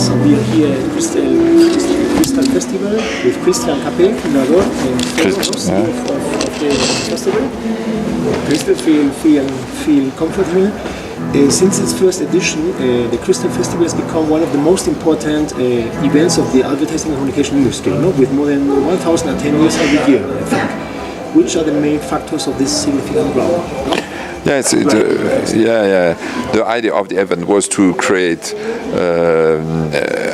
So we are here at Cristal Festival with Christian Cappe, fundador and CEO of the festival. Cristal, feel comfortable. Since its first edition, the Cristal Festival has become one of the most important events of the advertising and communication industry, with more than 1,000 attendees every year, I think. Which are the main factors of this significant growth? Yes, the idea of the event was to create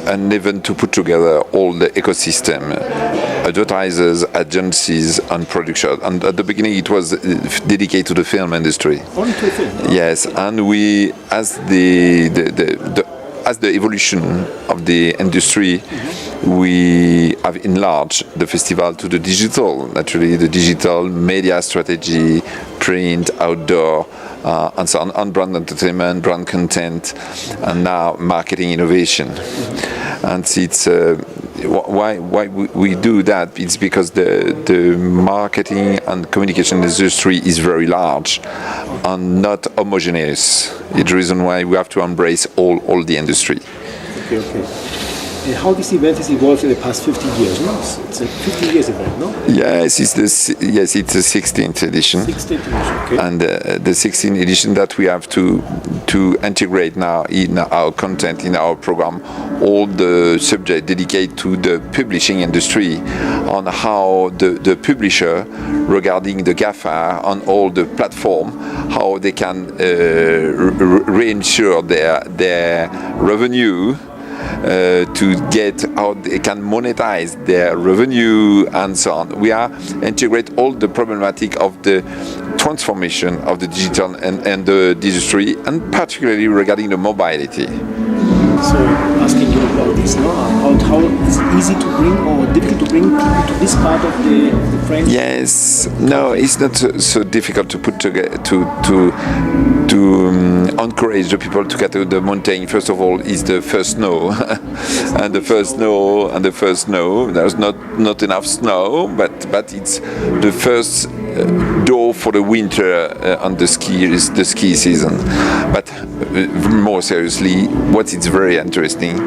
an event to put together all the ecosystem, advertisers, agencies, and production. And at the beginning, it was dedicated to the film industry. Only to the film? Yes, and we, as the evolution of the industry, we have enlarged the festival to the digital, naturally, the digital media strategy, print, outdoor, and so on brand entertainment, brand content, and now marketing innovation. And it's why we do that. It's because the marketing and communication industry is very large and not homogeneous. It's the reason why we have to embrace all the industry. Okay. How this event has evolved in the past 50 years, no? It's a 50 years event, no? Yes, it's the 16th edition. 16th edition, okay. And the 16th edition that we have to integrate now in our content, in our program, all the subject dedicated to the publishing industry, on how the publisher, regarding the GAFA, on all the platform, how they can reinsure their revenue, to get how they can monetize their revenue and so on. We are integrate all the problematic of the transformation of the digital and the industry, and particularly regarding the mobility. So asking you about this, no? How is it easy to bring or difficult to bring people to this part of the French? Yes, no, it's not so difficult to put together to encourage the people to get to the mountain. First of all, is the first snow, and the first snow. There's not enough snow, but it's the first door for the winter on the ski season. But more seriously, what is very interesting,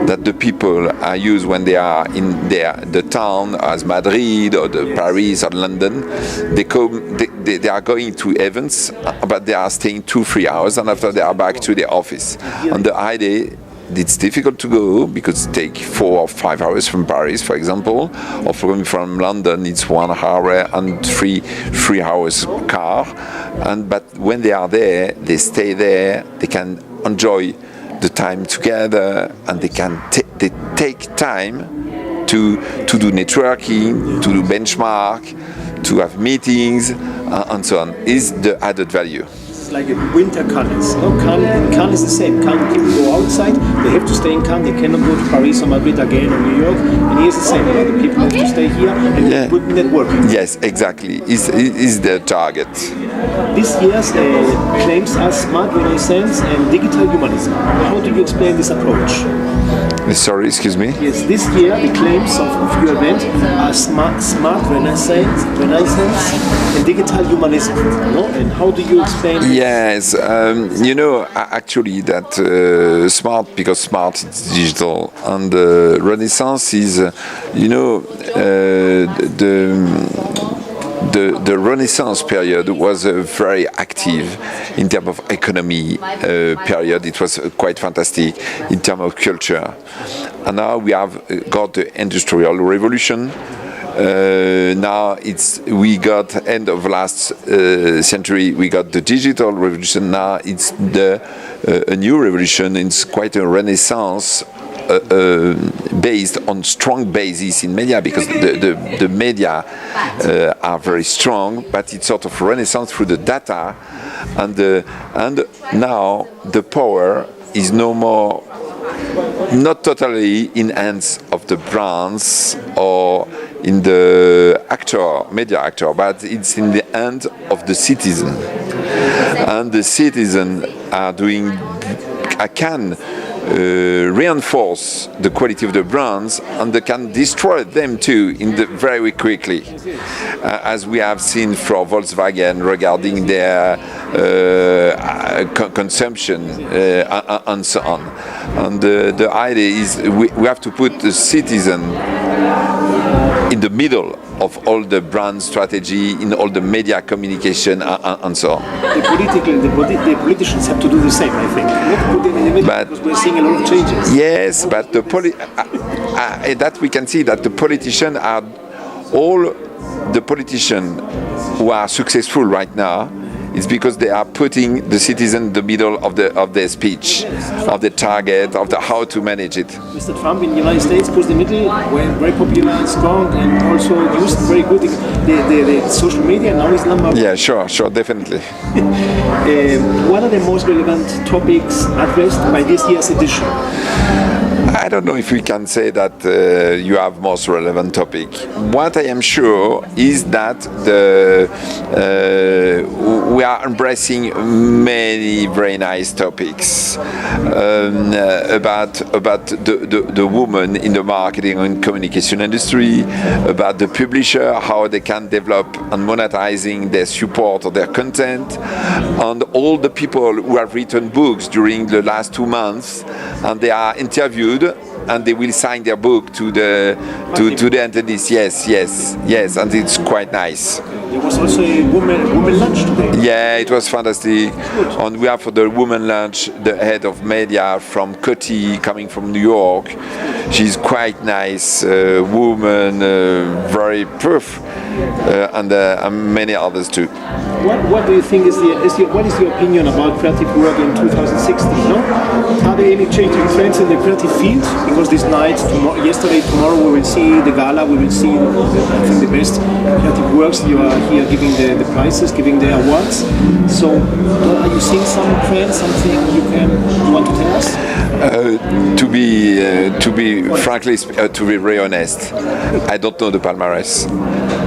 that the people are used when they are in the town as Madrid or Paris or London. They are going to events, but they are staying 2-3 hours, and after they are back to the office. On the idea, it's difficult to go because it takes 4 or 5 hours from Paris, for example, or from London it's 1 hour and 3 hours car. But when they are there, they stay there. They can enjoy the time together, and they take time to do networking, to do benchmark, to have meetings, and so on. Is the added value. It's like a winter Cannes. No, Cannes is the same. Cannes people go outside, they have to stay in Cannes, they cannot go to Paris or Madrid again or New York, and here's the same. The people have to stay here and good networking. Yes, exactly. Is the target. This year's claims are smart renaissance and digital humanism. How do you explain this approach? Sorry, excuse me? Yes, this year the claims of your event are smart renaissance and digital humanism. No? And how do you explain this? Yes, actually that smart, because smart is digital, and renaissance is, the Renaissance period was very active in terms of economy period. It was quite fantastic in terms of culture. And now we have got the Industrial Revolution. Now we got end of last century. We got the Digital Revolution. Now it's a new revolution. It's quite a Renaissance. Based on strong basis in media, because the media are very strong, but it's sort of renaissance through the data, and now the power is no more, not totally in hands of the brands or in the media actor, but it's in the hand of the citizen, and the citizen can reinforce the quality of the brands, and they can destroy them too very quickly, as we have seen for Volkswagen regarding their consumption and so on. And the idea is we have to put the citizen in the middle of all the brand strategy, in all the media communication, and so on. The politicians have to do the same, I think. Not put them in the middle, because we're seeing a lot of changes. Yes, but that we can see that the politicians are all the politicians who are successful right now. It's because they are putting the citizen in the middle of their speech, of the target, of the how to manage it. Mr. Trump in the United States puts the middle, were very popular and strong, and also used very good the social media. Now he's number one. Yeah, sure, definitely. What are the most relevant topics addressed by this year's edition? I don't know if we can say that you have most relevant topic. What I am sure is that we are embracing many very nice topics about the woman in the marketing and communication industry, about the publisher, how they can develop and monetizing their support of their content, and all the people who have written books during the last 2 months, and they are interviewed and they will sign their book to the attendees. Yes, and it's quite nice. There was also a woman lunch today. Yeah, it was fantastic. And we have for the woman lunch the head of media from Coty, coming from New York. She's quite nice woman, very proof, and many others too. What do you think what is your opinion about creative work in 2016? No? Are there any changing trends in the creative field? Because this night, tomorrow we will see the gala, we will see I think the best creative works. You are here giving the prizes, giving the awards. So are you seeing some trends, something you want to tell us? To be frankly, to be very honest, I don't know the palmarès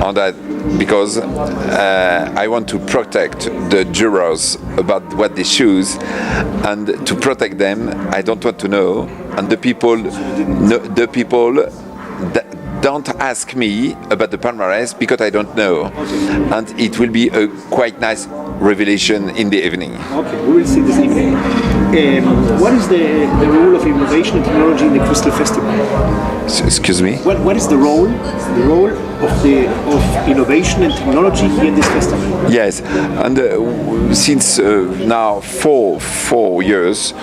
on that, because I want to protect the jurors about what they choose, and to protect them, I don't want to know. And the people don't ask me about the palmarès because I don't know, and it will be a quite nice revelation in the evening. Okay, we will see this evening. What is the role of innovation and technology in the Cristal Festival? Excuse me? What is the role of innovation and technology here in this festival? Yes, and since now four years,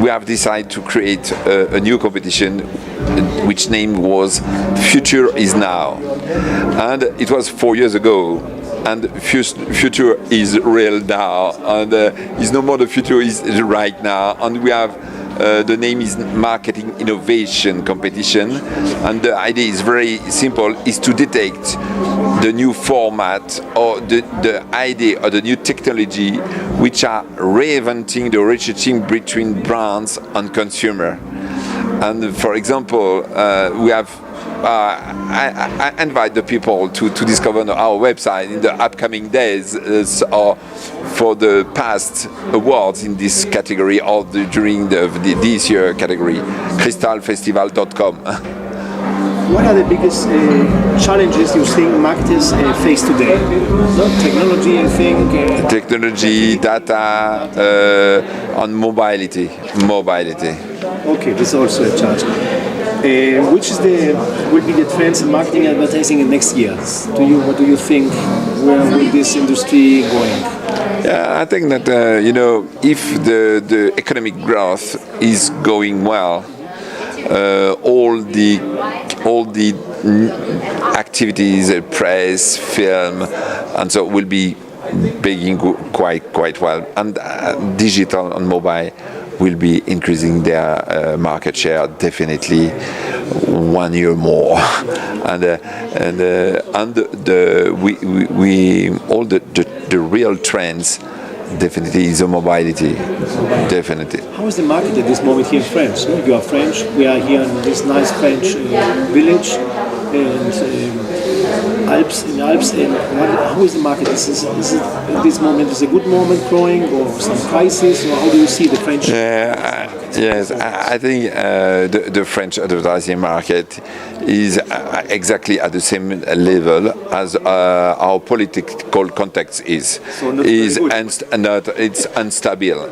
we have decided to create a new competition, which name was Future is Now, and it was 4 years ago. And future is real now, and is no more the future, is right now. And we have the name is Marketing Innovation Competition, and the idea is very simple: is to detect the new format or the idea or the new technology which are reinventing the relationship between brands and consumer. And for example, we have. I invite the people to discover our website in the upcoming days or for the past awards in this category or during this year category, cristalfestival.com. What are the biggest challenges you think marketers face today? Technology, I think. Technology, data, and mobility. Okay, this is also a challenge. Which will be the trends in marketing and advertising in next year? What do you think? Where will this industry going? Yeah, I think that if the economic growth is going well, all the activities, press, film, and so will be being quite well, and digital and mobile will be increasing their market share definitely 1 year more, and the real trends definitely is a mobility, definitely. How is the market at this moment here in France? You are French. We are here in this nice French village, and Alps, and how is the market? Is it at this moment is a good moment growing, or some crisis, or how do you see the French? Yes, I think the French advertising market is exactly at the same level as our political context is. So not It's unstable.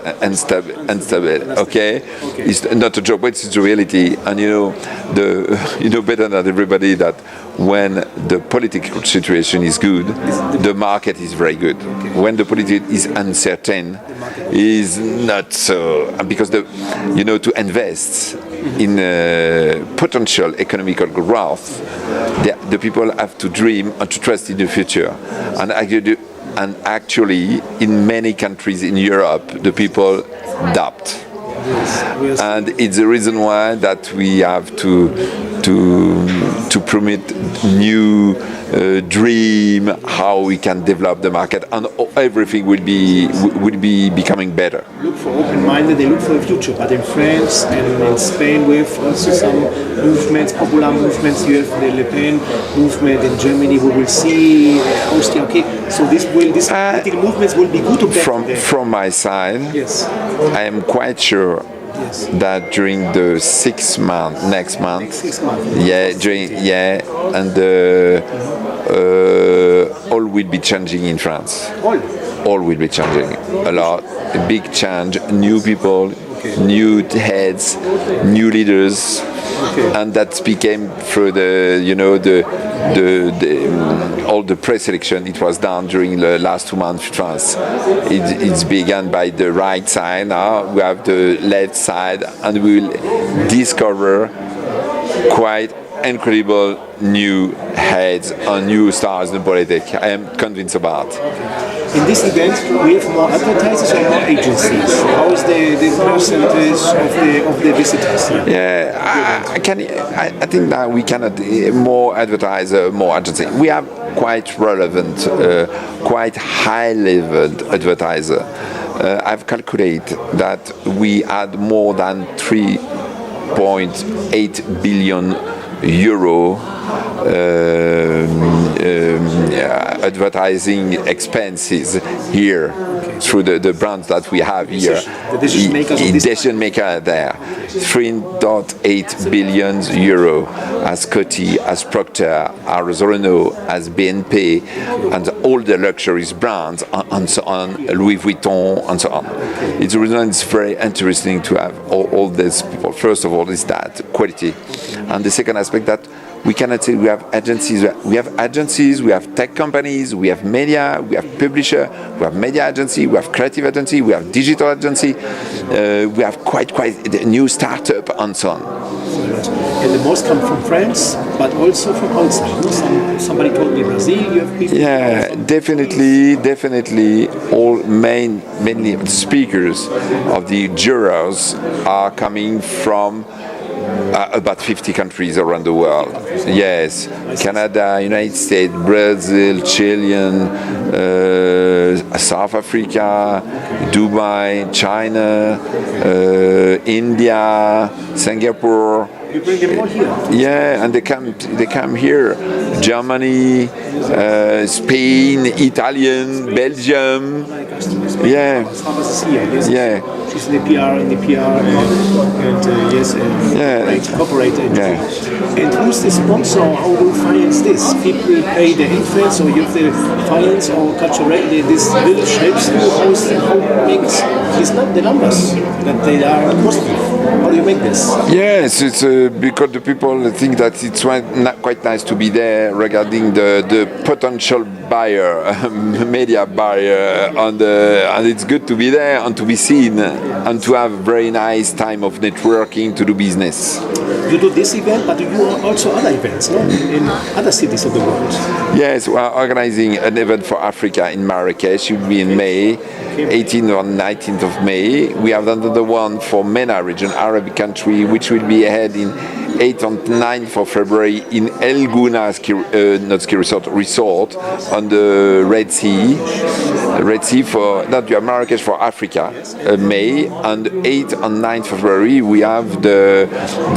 Okay, it's not a joke, but it's the reality. And you know better than everybody that when the political situation is good, the market is very good. When the politics is uncertain, is not so, because to invest in potential economical growth, the people have to dream and to trust in the future. And actually, in many countries in Europe, the people doubt. And it's the reason why that we have to permit new dream how we can develop the market, and everything will be becoming better. Look for open-minded, they look for the future, but in France and in Spain we have also some movements, popular movements. You have the Le Pen movement in Germany. We will see Austria. Okay, so these political movements will be good to better. From my side, yes, I am quite sure that during the next month, all will be changing in France. All will be changing a lot, a big change, new people, new heads, new leaders, and that became through all the pre-selection. It was done during the last 2 months in France. It's began by the right side. Now we have the left side, and we will discover quite incredible new heads and new stars in politics. I am convinced about. In this event, we have more advertisers or more agencies? How is the percentage of the visitors? Yeah, I think that we cannot more advertiser, more agency. We have quite relevant, quite high-level advertiser. I've calculated that we had more than 3.8 billion euro advertising expenses here through the brands that we have here. The decision maker there, 3.8 billion euro as Coty, as Procter, as Renault, as BNP, and all the luxuries brands, and so on, Louis Vuitton, and so on. It's very interesting to have all these people. First of all, is that quality, and the second aspect that we cannot say we have agencies. We have tech companies, we have media, we have publisher, we have media agency, we have creative agency, we have digital agency, we have quite a new startup and so on. And the most come from France, but also from outside. Somebody told me Brazil, you have people. Yeah, definitely. All mainly speakers of the jurors are coming from about 50 countries around the world. Yes, Canada, United States, Brazil, Chile, South Africa, Dubai, China, India, Singapore. You bring them all here. Yeah, and they come here. Germany, Spain, Italian, Belgium. Yeah. Yeah. She's in the PR, and corporate. And who's the sponsor? How do you finance this? People pay the influence, or you have the finance, or Courchevel, this village helps you. How makes it's not the numbers that they are positive. How do you make this? Yes, it's because the people think that it's not quite nice to be there regarding the potential buyer, media buyer, and it's good to be there and to be seen and to have a very nice time of networking to do business. You do this event, but you do also other events, no? In other cities of the world. Yes, we are organizing an event for Africa in Marrakesh. It will be in May, 18th or 19th of May. We have another one for MENA region, Arabic country, which will be ahead in 8th and 9th of February in El Gouna resort on the Red Sea for Marrakesh for Africa, May, and 8th and 9th February we have the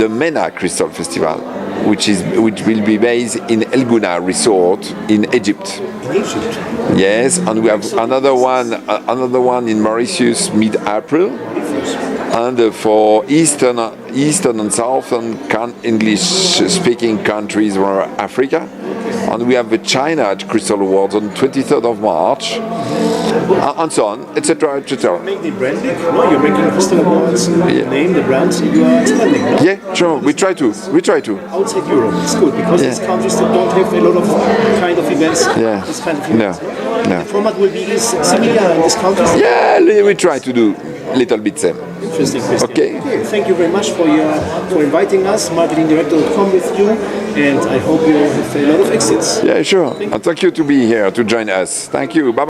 MENA Cristal Festival. which will be based in El Gouna Resort in Egypt. In Egypt. Yes, and we have another one in Mauritius mid-April, and for eastern and southern English-speaking countries or Africa. And we have China at Cristal Awards on 23rd of March, and so on, etc., etc. Make the brand big. No, you're making Cristal Awards, name the brand, so you are expanding. No? Yeah, sure. We try to. Outside Europe, it's good because these countries that don't have a lot of kind of events. Yeah. This kind of events. No. The format will be similar in these countries. Yeah, we try to do little bit same. Interesting, Christian. Okay. Thank you very much for inviting us. Marketing director will come with you, and I hope you have a lot of exits. Yeah, sure. And thank you to be here to join us. Thank you. Bye.